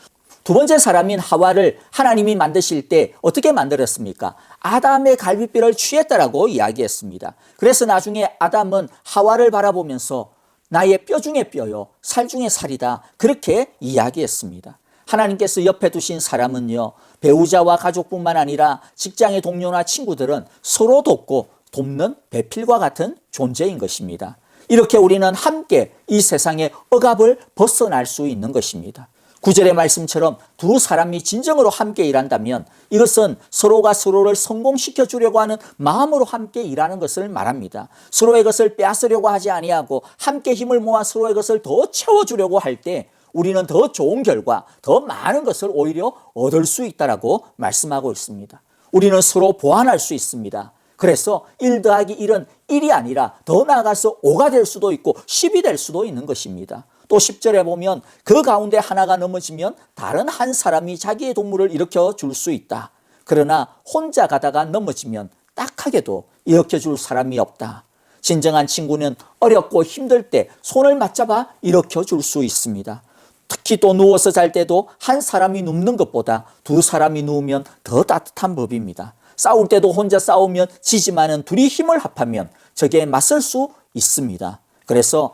두 번째 사람인 하와를 하나님이 만드실 때 어떻게 만들었습니까? 아담의 갈비뼈를 취했다라고 이야기했습니다. 그래서 나중에 아담은 하와를 바라보면서 나의 뼈 중에 뼈요, 살 중에 살이다. 그렇게 이야기했습니다. 하나님께서 옆에 두신 사람은요, 배우자와 가족뿐만 아니라 직장의 동료나 친구들은 서로 돕고 돕는 배필과 같은 존재인 것입니다. 이렇게 우리는 함께 이 세상의 억압을 벗어날 수 있는 것입니다. 9절의 말씀처럼 두 사람이 진정으로 함께 일한다면 이것은 서로가 서로를 성공시켜 주려고 하는 마음으로 함께 일하는 것을 말합니다. 서로의 것을 빼앗으려고 하지 아니하고 함께 힘을 모아 서로의 것을 더 채워주려고 할 때 우리는 더 좋은 결과, 더 많은 것을 오히려 얻을 수 있다라고 말씀하고 있습니다. 우리는 서로 보완할 수 있습니다. 그래서 1 더하기 1은 1이 아니라 더 나아가서 5가 될 수도 있고 10이 될 수도 있는 것입니다. 또 10절에 보면 그 가운데 하나가 넘어지면 다른 한 사람이 자기의 동물을 일으켜 줄 수 있다. 그러나 혼자 가다가 넘어지면 딱하게도 일으켜 줄 사람이 없다. 진정한 친구는 어렵고 힘들 때 손을 맞잡아 일으켜 줄 수 있습니다. 특히 또 누워서 잘 때도 한 사람이 눕는 것보다 두 사람이 누우면 더 따뜻한 법입니다. 싸울 때도 혼자 싸우면 지지만은 둘이 힘을 합하면 적에 맞설 수 있습니다. 그래서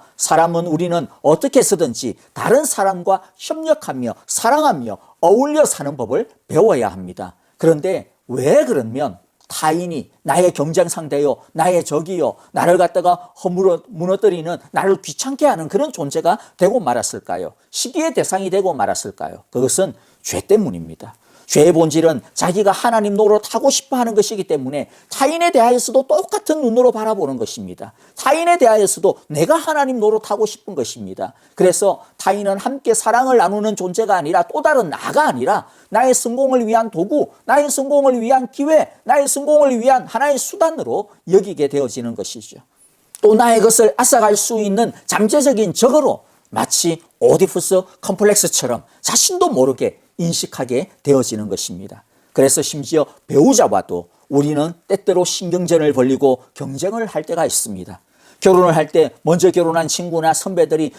우리는 어떻게 해서든지 다른 사람과 협력하며 사랑하며 어울려 사는 법을 배워야 합니다. 그런데 왜 그러면 타인이 나의 경쟁 상대요, 나의 적이요, 나를 갖다가 무너뜨리는, 나를 귀찮게 하는 그런 존재가 되고 말았을까요? 시기의 대상이 되고 말았을까요? 그것은 죄 때문입니다. 죄의 본질은 자기가 하나님 노릇하고 싶어 하는 것이기 때문에 타인에 대하여서도 똑같은 눈으로 바라보는 것입니다. 타인에 대하여서도 내가 하나님 노릇하고 싶은 것입니다. 그래서 타인은 함께 사랑을 나누는 존재가 아니라 또 다른 나가 아니라 나의 성공을 위한 도구, 나의 성공을 위한 기회, 나의 성공을 위한 하나의 수단으로 여기게 되어지는 것이죠. 또 나의 것을 앗아갈 수 있는 잠재적인 적으로 마치 오디푸스 컴플렉스처럼 자신도 모르게 인식하게 되어지는 것입니다. 그래서 심지어 배우자와도 우리는 때때로 신경전을 벌이고 경쟁을 할 때가 있습니다. 결혼을 할 때 먼저 결혼한 친구나 선배들이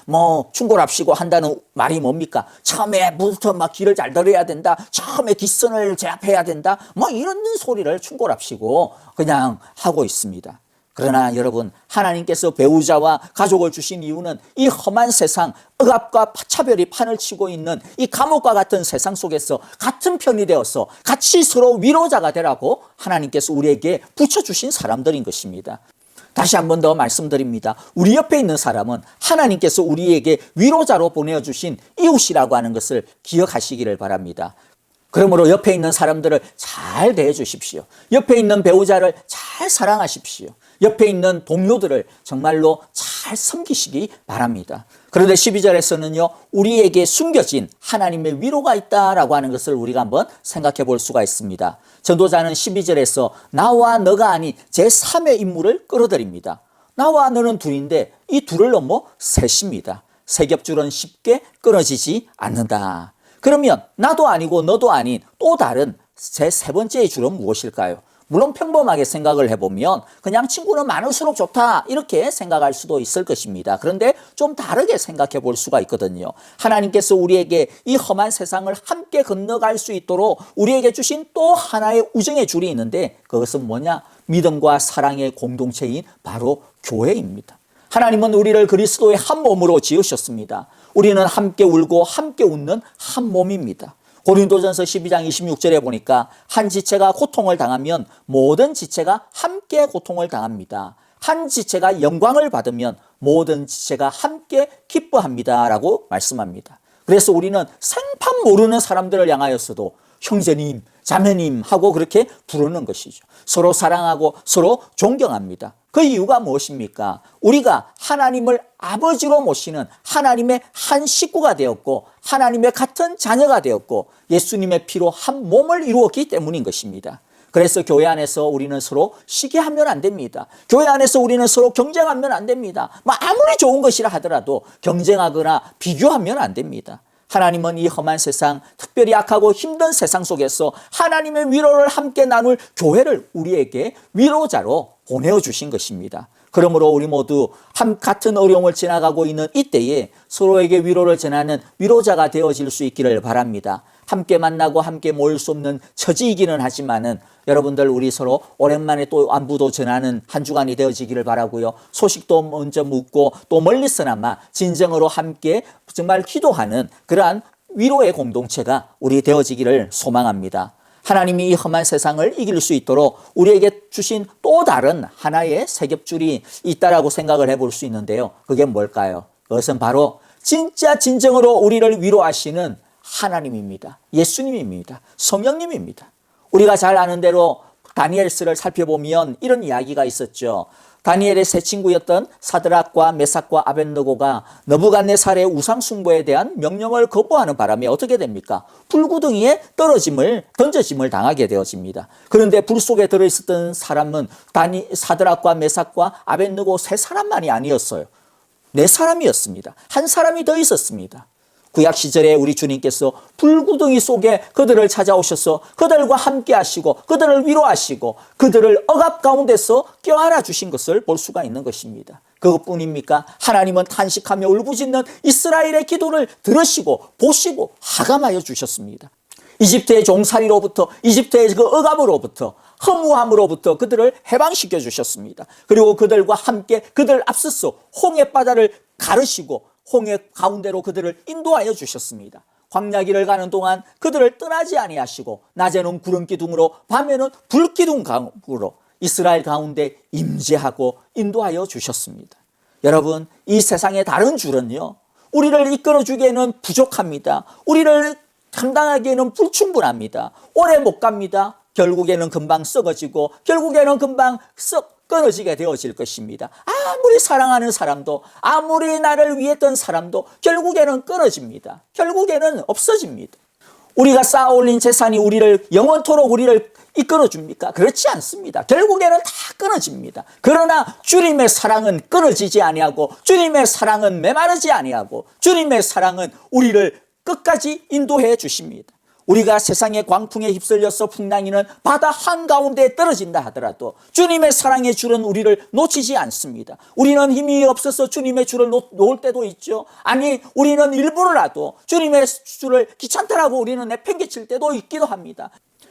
충고랍시고 한다는 말이 뭡니까? 처음에부터 막 길을 잘 들어야 된다. 처음에 뒷선을 제압해야 된다. 이런 소리를 충고랍시고 그냥 하고 있습니다. 그러나 여러분, 하나님께서 배우자와 가족을 주신 이유는 이 험한 세상, 억압과 차별이 판을 치고 있는 이 감옥과 같은 세상 속에서 같은 편이 되어서 같이 서로 위로자가 되라고 하나님께서 우리에게 붙여주신 사람들인 것입니다. 다시 한 번 더 말씀드립니다. 우리 옆에 있는 사람은 하나님께서 우리에게 위로자로 보내주신 이웃이라고 하는 것을 기억하시기를 바랍니다. 그러므로 옆에 있는 사람들을 잘 대해 주십시오. 옆에 있는 배우자를 잘 사랑하십시오. 옆에 있는 동료들을 정말로 잘 섬기시기 바랍니다. 그런데 12절에서는요, 우리에게 숨겨진 하나님의 위로가 있다라고 하는 것을 우리가 한번 생각해 볼 수가 있습니다. 전도자는 12절에서 나와 너가 아닌 제3의 인물을 끌어들입니다. 나와 너는 둘인데 이 둘을 넘어 셋입니다. 세 겹줄은 쉽게 끊어지지 않는다. 그러면 나도 아니고 너도 아닌 또 다른 제 세 번째의 줄은 무엇일까요? 물론 평범하게 생각을 해보면 그냥 친구는 많을수록 좋다 이렇게 생각할 수도 있을 것입니다. 그런데 좀 다르게 생각해 볼 수가 있거든요. 하나님께서 우리에게 이 험한 세상을 함께 건너갈 수 있도록 우리에게 주신 또 하나의 우정의 줄이 있는데 그것은 뭐냐? 믿음과 사랑의 공동체인 바로 교회입니다. 하나님은 우리를 그리스도의 한 몸으로 지으셨습니다. 우리는 함께 울고 함께 웃는 한 몸입니다. 고린도전서 12장 26절에 보니까 한 지체가 고통을 당하면 모든 지체가 함께 고통을 당합니다. 한 지체가 영광을 받으면 모든 지체가 함께 기뻐합니다 라고 말씀합니다. 그래서 우리는 생판 모르는 사람들을 향하여서도 형제님, 자매님 하고 그렇게 부르는 것이죠. 서로 사랑하고 서로 존경합니다. 그 이유가 무엇입니까? 우리가 하나님을 아버지로 모시는 하나님의 한 식구가 되었고 하나님의 같은 자녀가 되었고 예수님의 피로 한 몸을 이루었기 때문인 것입니다. 그래서 교회 안에서 우리는 서로 시기하면 안 됩니다. 교회 안에서 우리는 서로 경쟁하면 안 됩니다. 아무리 좋은 것이라 하더라도 경쟁하거나 비교하면 안 됩니다. 하나님은 이 험한 세상, 특별히 악하고 힘든 세상 속에서 하나님의 위로를 함께 나눌 교회를 우리에게 위로자로 보내주신 것입니다. 그러므로 우리 모두 같은 어려움을 지나가고 있는 이때에 서로에게 위로를 전하는 위로자가 되어질 수 있기를 바랍니다. 함께 만나고 함께 모일 수 없는 처지이기는 하지만은 여러분들 우리 서로 오랜만에 또 안부도 전하는 한 주간이 되어지기를 바라고요. 소식도 먼저 묻고 또 멀리서나마 진정으로 함께 정말 기도하는 그러한 위로의 공동체가 우리 되어지기를 소망합니다. 하나님이 이 험한 세상을 이길 수 있도록 우리에게 주신 또 다른 하나의 세겹줄이 있다라고 생각을 해볼 수 있는데요. 그게 뭘까요? 그것은 바로 진짜 진정으로 우리를 위로하시는 하나님입니다. 예수님입니다. 성령님입니다. 우리가 잘 아는 대로 다니엘서를 살펴보면 이런 이야기가 있었죠. 다니엘의 세 친구였던 사드락과 메삭과 아벳느고가 느부갓네살의 우상 숭배에 대한 명령을 거부하는 바람에 어떻게 됩니까? 불구덩이에 던져짐을 당하게 되어집니다. 그런데 불 속에 들어있었던 사람은 사드락과 메삭과 아벳느고 세 사람만이 아니었어요. 네 사람이었습니다. 한 사람이 더 있었습니다. 구약 시절에 우리 주님께서 불구덩이 속에 그들을 찾아오셔서 그들과 함께 하시고 그들을 위로하시고 그들을 억압 가운데서 껴안아 주신 것을 볼 수가 있는 것입니다. 그것뿐입니까? 하나님은 탄식하며 울부짖는 이스라엘의 기도를 들으시고 보시고 하감하여 주셨습니다. 이집트의 종살이로부터 이집트의 그 억압으로부터 허무함으로부터 그들을 해방시켜 주셨습니다. 그리고 그들과 함께 그들 앞서서 홍해 바다를 가르시고 홍해 가운데로 그들을 인도하여 주셨습니다. 광야길을 가는 동안 그들을 떠나지 아니하시고 낮에는 구름 기둥으로 밤에는 불 기둥으로 이스라엘 가운데 임재하고 인도하여 주셨습니다. 여러분, 이 세상의 다른 줄은요, 우리를 이끌어 주기에는 부족합니다. 우리를 감당하기에는 불충분합니다. 오래 못 갑니다. 결국에는 금방 썩어지고 결국에는 금방 끊어지게 되어질 것입니다. 아무리 사랑하는 사람도, 아무리 나를 위했던 사람도 결국에는 끊어집니다. 결국에는 없어집니다. 우리가 쌓아 올린 재산이 우리를 영원토록 우리를 이끌어줍니까? 그렇지 않습니다. 결국에는 다 끊어집니다. 그러나 주님의 사랑은 끊어지지 아니하고, 주님의 사랑은 메마르지 아니하고, 주님의 사랑은 우리를 끝까지 인도해 주십니다. 우리가 세상의 광풍에 휩쓸려서 풍랑이는 바다 한가운데 떨어진다 하더라도 주님의 사랑의 줄은 우리를 놓치지 않습니다. 우리는 힘이 없어서 주님의 줄을 놓을 때도 있죠. 아니, 우리는 일부러라도 주님의 줄을 귀찮다라고 우리는 내팽개칠 때도 있기도 합니다.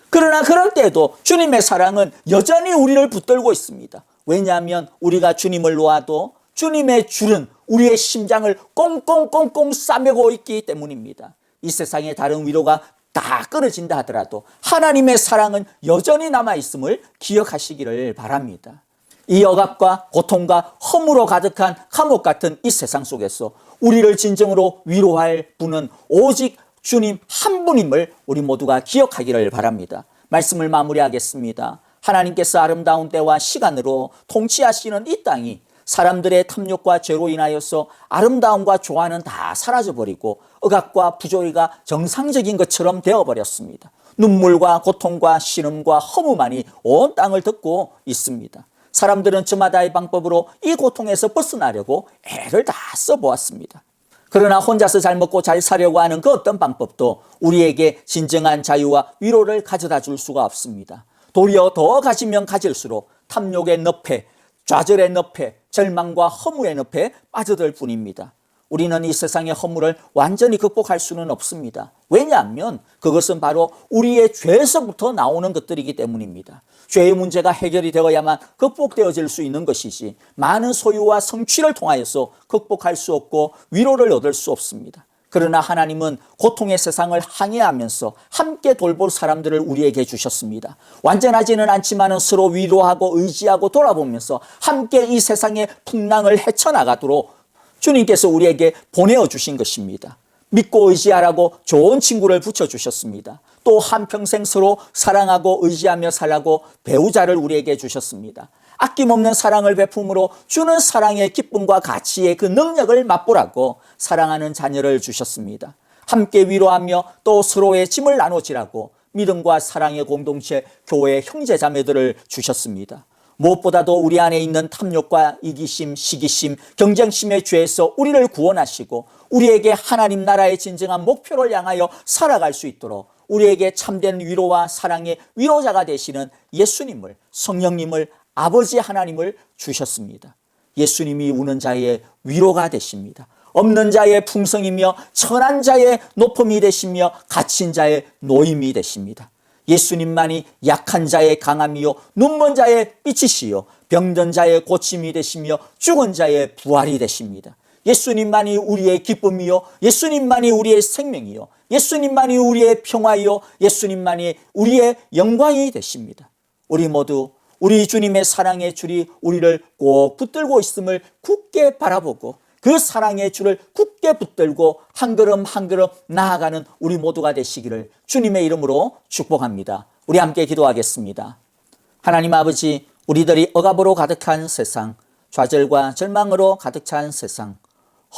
그러나 그럴 때도 주님의 사랑은 여전히 우리를 붙들고 있습니다. 왜냐하면 우리가 주님을 놓아도 주님의 줄은 우리의 심장을 꽁꽁꽁꽁 싸매고 있기 때문입니다. 이 세상의 다른 위로가 다 끊어진다 하더라도 하나님의 사랑은 여전히 남아있음을 기억하시기를 바랍니다. 이 억압과 고통과 허무로 가득한 감옥 같은 이 세상 속에서 우리를 진정으로 위로할 분은 오직 주님 한 분임을 우리 모두가 기억하기를 바랍니다. 말씀을 마무리하겠습니다. 하나님께서 아름다운 때와 시간으로 통치하시는 이 땅이 사람들의 탐욕과 죄로 인하여서 아름다움과 조화는 다 사라져버리고 억압과 부조리가 정상적인 것처럼 되어버렸습니다. 눈물과 고통과 신음과 허무만이 온 땅을 덮고 있습니다. 사람들은 저마다의 방법으로 이 고통에서 벗어나려고 애를 다 써보았습니다. 그러나 혼자서 잘 먹고 잘 사려고 하는 그 어떤 방법도 우리에게 진정한 자유와 위로를 가져다 줄 수가 없습니다. 도리어 더 가지면 가질수록 탐욕의 늪에, 좌절의 늪에, 절망과 허무의 늪에 빠져들 뿐입니다. 우리는 이 세상의 허무를 완전히 극복할 수는 없습니다. 왜냐하면 그것은 바로 우리의 죄에서부터 나오는 것들이기 때문입니다. 죄의 문제가 해결이 되어야만 극복되어질 수 있는 것이지 많은 소유와 성취를 통하여서 극복할 수 없고 위로를 얻을 수 없습니다. 그러나 하나님은 고통의 세상을 항해하면서 함께 돌볼 사람들을 우리에게 주셨습니다. 완전하지는 않지만 서로 위로하고 의지하고 돌아보면서 함께 이 세상의 풍랑을 헤쳐나가도록 주님께서 우리에게 보내주신 것입니다. 믿고 의지하라고 좋은 친구를 붙여주셨습니다. 또 한평생 서로 사랑하고 의지하며 살라고 배우자를 우리에게 주셨습니다. 아낌없는 사랑을 베품으로 주는 사랑의 기쁨과 가치의 그 능력을 맛보라고 사랑하는 자녀를 주셨습니다. 함께 위로하며 또 서로의 짐을 나눠지라고 믿음과 사랑의 공동체 교회 형제자매들을 주셨습니다. 무엇보다도 우리 안에 있는 탐욕과 이기심, 시기심, 경쟁심의 죄에서 우리를 구원하시고 우리에게 하나님 나라의 진정한 목표를 향하여 살아갈 수 있도록 우리에게 참된 위로와 사랑의 위로자가 되시는 예수님을, 성령님을, 아버지 하나님을 주셨습니다. 예수님이 우는 자의 위로가 되십니다. 없는 자의 풍성이며 천한 자의 높음이 되시며 갇힌 자의 노임이 되십니다. 예수님만이 약한 자의 강함이요 눈먼 자의 빛이시요 병든 자의 고침이 되시며 죽은 자의 부활이 되십니다. 예수님만이 우리의 기쁨이요 예수님만이 우리의 생명이요 예수님만이 우리의 평화이요 예수님만이 우리의 영광이 되십니다. 우리 모두 우리 주님의 사랑의 줄이 우리를 꼭 붙들고 있음을 굳게 바라보고 그 사랑의 줄을 굳게 붙들고 한 걸음 한 걸음 나아가는 우리 모두가 되시기를 주님의 이름으로 축복합니다. 우리 함께 기도하겠습니다. 하나님 아버지, 우리들이 억압으로 가득한 세상, 좌절과 절망으로 가득 찬 세상,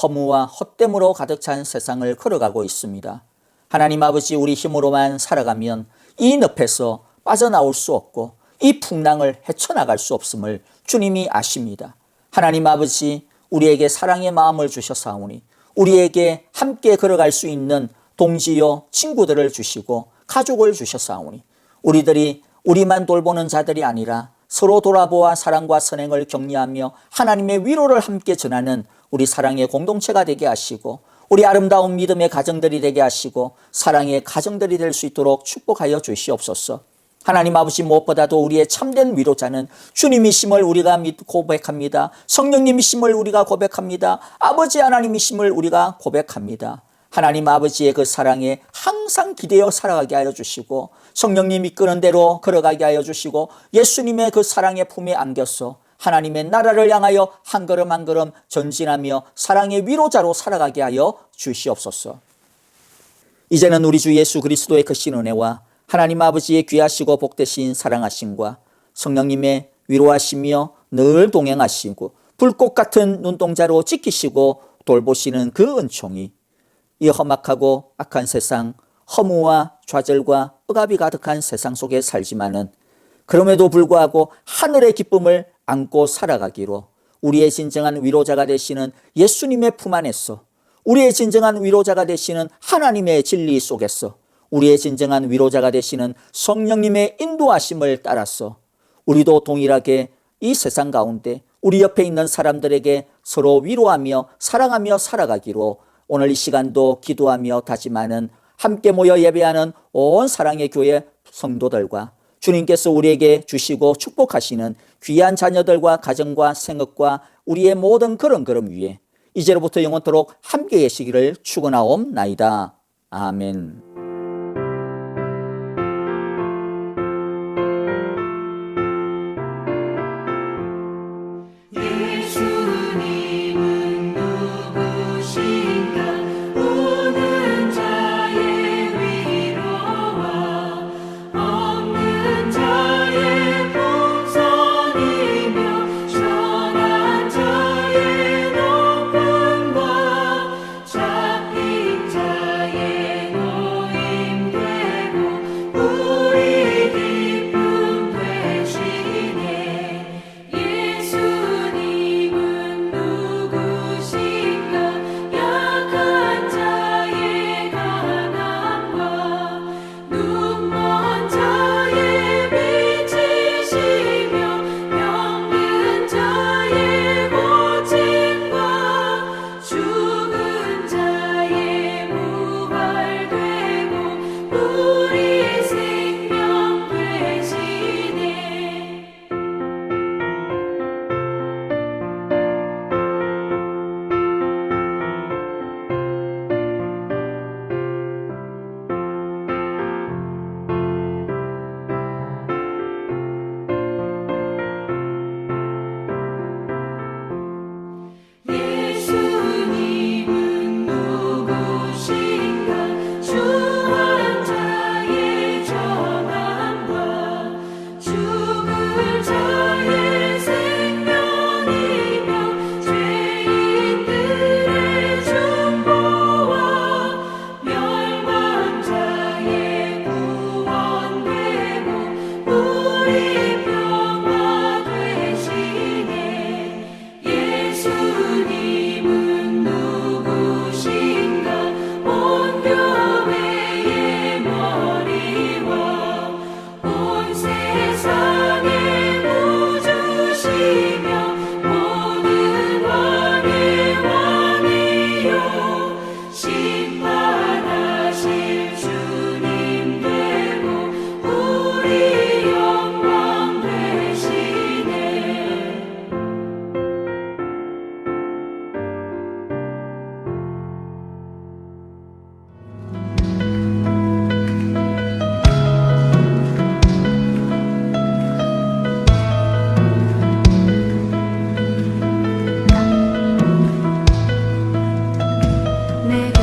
허무와 헛됨으로 가득 찬 세상을 걸어가고 있습니다. 하나님 아버지, 우리 힘으로만 살아가면 이 늪에서 빠져나올 수 없고 이 풍랑을 헤쳐나갈 수 없음을 주님이 아십니다. 하나님 아버지, 우리에게 사랑의 마음을 주셨사오니 우리에게 함께 걸어갈 수 있는 동지요 친구들을 주시고 가족을 주셨사오니 우리들이 우리만 돌보는 자들이 아니라 서로 돌아보아 사랑과 선행을 격려하며 하나님의 위로를 함께 전하는 우리 사랑의 공동체가 되게 하시고 우리 아름다운 믿음의 가정들이 되게 하시고 사랑의 가정들이 될 수 있도록 축복하여 주시옵소서. 하나님 아버지, 무엇보다도 우리의 참된 위로자는 주님이심을 우리가 믿고 고백합니다. 성령님이심을 우리가 고백합니다. 아버지 하나님이심을 우리가 고백합니다. 하나님 아버지의 그 사랑에 항상 기대어 살아가게 하여 주시고 성령님 이끄는 대로 걸어가게 하여 주시고 예수님의 그 사랑의 품에 안겨서 하나님의 나라를 향하여 한 걸음 한 걸음 전진하며 사랑의 위로자로 살아가게 하여 주시옵소서. 이제는 우리 주 예수 그리스도의 크신 은혜와 하나님 아버지의 귀하시고 복되신 사랑하심과 성령님의 위로하시며 늘 동행하시고 불꽃 같은 눈동자로 지키시고 돌보시는 그 은총이 이 험악하고 악한 세상, 허무와 좌절과 억압이 가득한 세상 속에 살지만은 그럼에도 불구하고 하늘의 기쁨을 안고 살아가기로 우리의 진정한 위로자가 되시는 예수님의 품 안에서, 우리의 진정한 위로자가 되시는 하나님의 진리 속에서, 우리의 진정한 위로자가 되시는 성령님의 인도하심을 따라서 우리도 동일하게 이 세상 가운데 우리 옆에 있는 사람들에게 서로 위로하며 사랑하며 살아가기로 오늘 이 시간도 기도하며 다짐하는, 함께 모여 예배하는 온 사랑의 교회 성도들과 주님께서 우리에게 주시고 축복하시는 귀한 자녀들과 가정과 생업과 우리의 모든 걸음 위에 이제로부터 영원토록 함께 계시기를 축원하옵나이다. 아멘. 예수님은 누구신가 우는 자의 위로와 없는 자의 풍선이며 전한 자의 높음과 잡힌 자의 노임 되고 우리 기쁨 되시네. 예수님은 누구신가 약한 자의 가난과 눈먼 자의 빛이시며 병든 자의 고침과 죽은 자의 부활되고 우리 생명 되시네. 예수님은 누구신가 주한 자의 전함과 죽을 자의 생명이며 죄인들의 중보와 멸망 자의 구원되고 우리 평화 되시네. 예수님은 누구신가 온 교회의 머리와 온 세상의 구주시며 모든 왕의 왕이요 심판하실 주님 되고 우리 영광 되시네.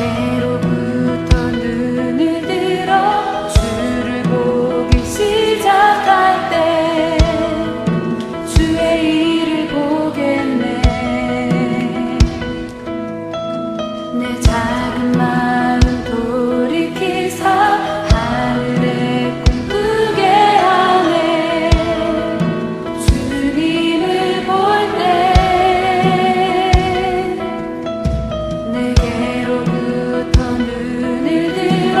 내게로부터 눈을 들어 주를 보기 시작할 때 주의 일을 보겠네. 내 작은 마음 돌이키사 하늘에 꿈꾸게 하네. 주님을 볼 때 내게로부터 눈을 들어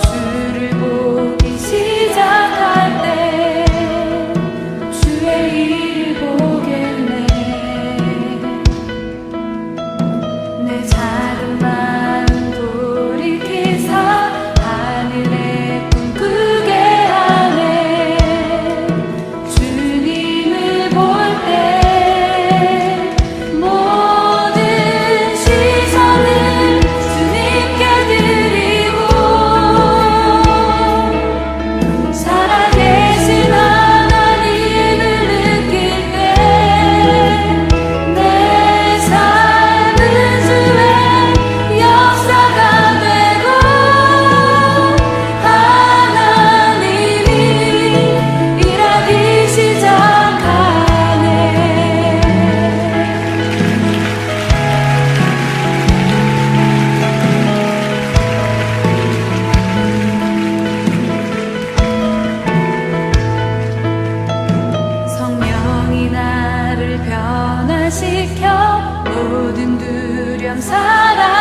주를 보기 시작할 때 주의 일을 보겠네. 내 작은 마음 돌이키사 하늘에 꿈꾸게 하네. 주님을 볼 때 모든 시선을 주님께 드리고 살아계신 하나님을 느낄 때 내 삶은 주의 감사라